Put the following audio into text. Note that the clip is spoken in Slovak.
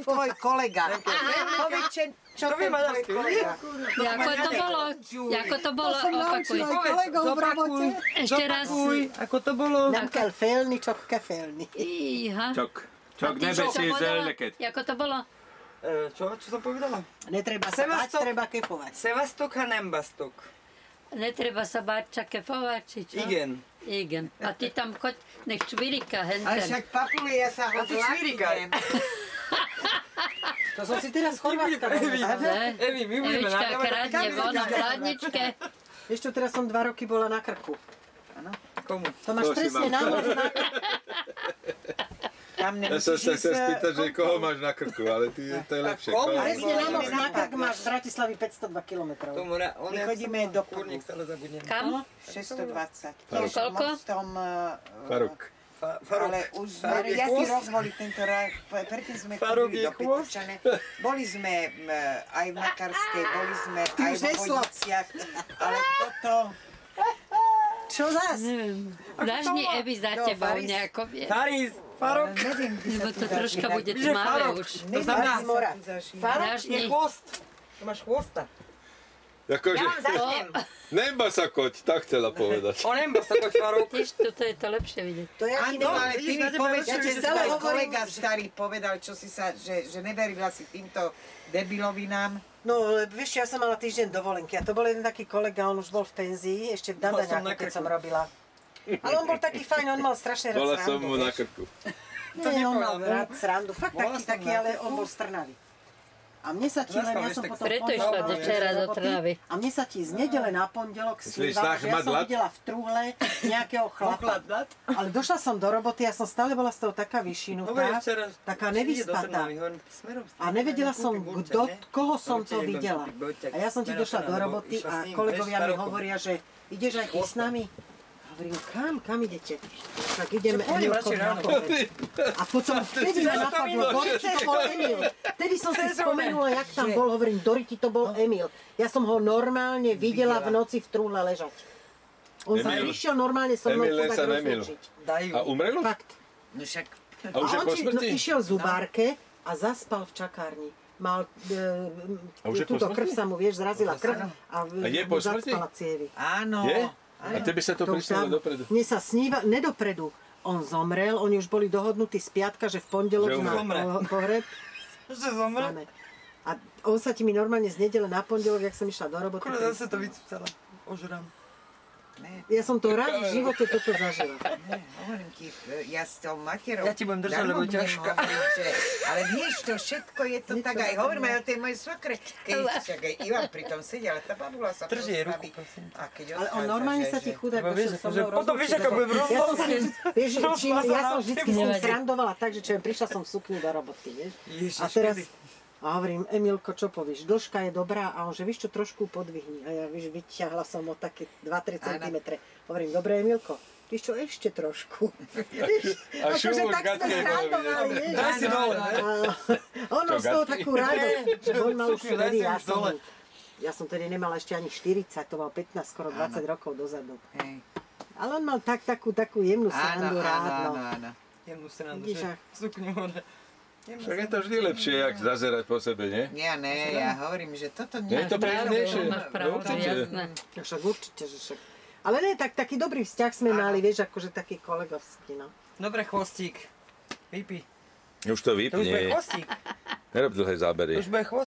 tvoj kolega. Čo ten tvoj kolega? Ako to bolo, opakuj. Zopakuj. Ešte raz. Ako to bolo? Namkel felni, csak kefelni. Iha. Čok nebesí zeleket. Ako to bolo? Čo som povedala? Netreba sa bať, treba kefovať. Sevastok a nembastok. Netreba sa báť čakefovať, či čo? Igen. A ty tam choď, nech čvirika, Ale henten. však papuli, ja sa ho A ty čvirikaj. To som si teraz Chorvátska dovedala. Evi, my budeme Evička nahrávať. kradne von v hladničke. Vieš čo, teraz som 2 roky bola na krku. Komu? To máš presne náhľad na krku. Tam Ja som sa chcel spýtať, že koho máš na krku, ale to je lepšie. Presne náhľad na krk máš z Bratislavy 502 km. My chodíme do Kúrnik sa nezabudnem. Kam? 620. Faruk. Koľko? Mostom, Faruk. ale už sme riadny rozvoli tento rok, predtým sme chodili do Petržane. Boli sme aj v Makarskej, boli sme aj v Vodniciach, ale toto... Čo zás? Neviem. Dáš mi Evi za Jo, tebou Faris. nejako, vie? Faris, Farok. Neviem, kde sa Lebo to to dá troška dať. bude Že tmavé Farok. už. To znamená, z mora. Farok Dáš je mi. chvost. To máš chvosta. Akože, Ja vám začnem. nemba sa koť, tak chcela povedať. On nemba sa koť Farok. Tiež toto je to lepšie vidieť. To ja ti Áno, ale ty vidíš, mi na tebe povedz, lepšie, že že stále hovorím, kolega starý povedal, čo si sa, že neverila si týmto debilovinám. No, vieš, ja som mala týždeň dovolenky a to bol jeden taký kolega, on už bol v penzii, ešte v Dandaňáku, keď som robila. Ale on bol taký fajn, on mal strašne rád Bola som srandu, mu na vieš. krku. Nie, on mal rád srandu, fakt Bola som taký, na ale krku. on bol strnavý. A mne sa ti len, ja som potom Preto v išla pondelok do včera do roboty Trnavy. a mne sa ti z nedele na pondelok Myslíš, sníval, tak že ja mať som hlad? videla v truhle nejakého chlapa. Ale došla som do roboty, ja som stále bola z toho taká vyšinutá, taká nevyspatá. A nevedela som, koho som to videla. A ja som ti došla do roboty a kolegovia mi hovoria, že ideš aj ty s nami? Hovorím, kam idete? Tak ideme Emilko na pohreb. A potom vtedy ma napadlo, Dorice bol Emil. Vtedy som si spomenula, jak tam bol, hovorím, Doriti to bol Emil. Ja som ho normálne videla v noci v trúhle ležať. On sa prišiel normálne so mnou Emil podať sa nemil. rozlúčiť. A umrel? Fakt. No však... A už je po smrti? Išiel v zubárke a zaspal v čakárni. Mal, A už je po túto krv smrti? sa mu, vieš, zrazila krv a je po smrti? zaspala cievy. Áno. Je? A tebe sa to už prišlo dávno. dopredu? Mne sa sníva, nedopredu. On zomrel, oni už boli dohodnutí z piatka, že v pondelok Že má umre. pohreb. Že zomre? Samé. A on sa ti mi normálne z nedele na pondelok, jak som išla do roboty. Akurát zase to vycúcala. Ožrám. Ja som to raz v živote toto zažila. Hovorím ti, ja s tou materou... Ja ti budem držať, lebo darmo ťažká. budem hovoriť, ale vieš, to všetko je to tak, aj hovorím aj o tej mojej svokre. Keď však aj Ivan pri tom sedel, ale tá babula sa Drži jej postaví. ruku, prosím. A keď Ale on odchádza, normálne že- sa ti že- chudák Lebo vieš, došiel so že mnou potom vieš, ako budem rozlúčiť. Ja som sa vieš, ja som vždycky s ním Nevadí. srandovala tak, že čo prišla som v sukni do roboty, vieš. Ježiš, A teraz, kedy? a hovorím, Emilko, čo povieš, dĺžka je dobrá a on, že víš čo, trošku podvihni. A ja, víš, vyťahla som o také 2-3 cm. Hovorím, dobre, Emilko, víš čo, ešte trošku. Víš, A akože šumur tak sme gadkej bolo srandovali, vidieť. vieš. Daj si dole. A on mal z toho gadkej? takú radosť, že on mal už Sukňu, daj vtedy, si už dole. ja som tedy nemala ešte ani 40, to mal 15, skoro 20 rokov dozadu. Hej. Ale on mal takú jemnú Áno, srandu áno, rád, áno, no. áno. Jemnú srandu, Vidíš, že sukňu hore. Však je to vždy lepšie, jak zazerať po sebe, nie? Ja ne, ja hovorím, že toto Nie je to príjemnejšie? Máš pravdu, Určite. jasné. Však určite, že však. Ale nie, taký dobrý vzťah sme mali, vieš, akože taký kolegovský, no. Dobre, chvostík. Vypí. Už to To už bude vypni. chvostík. Nerob dlhé zábery. To už bude chvostík.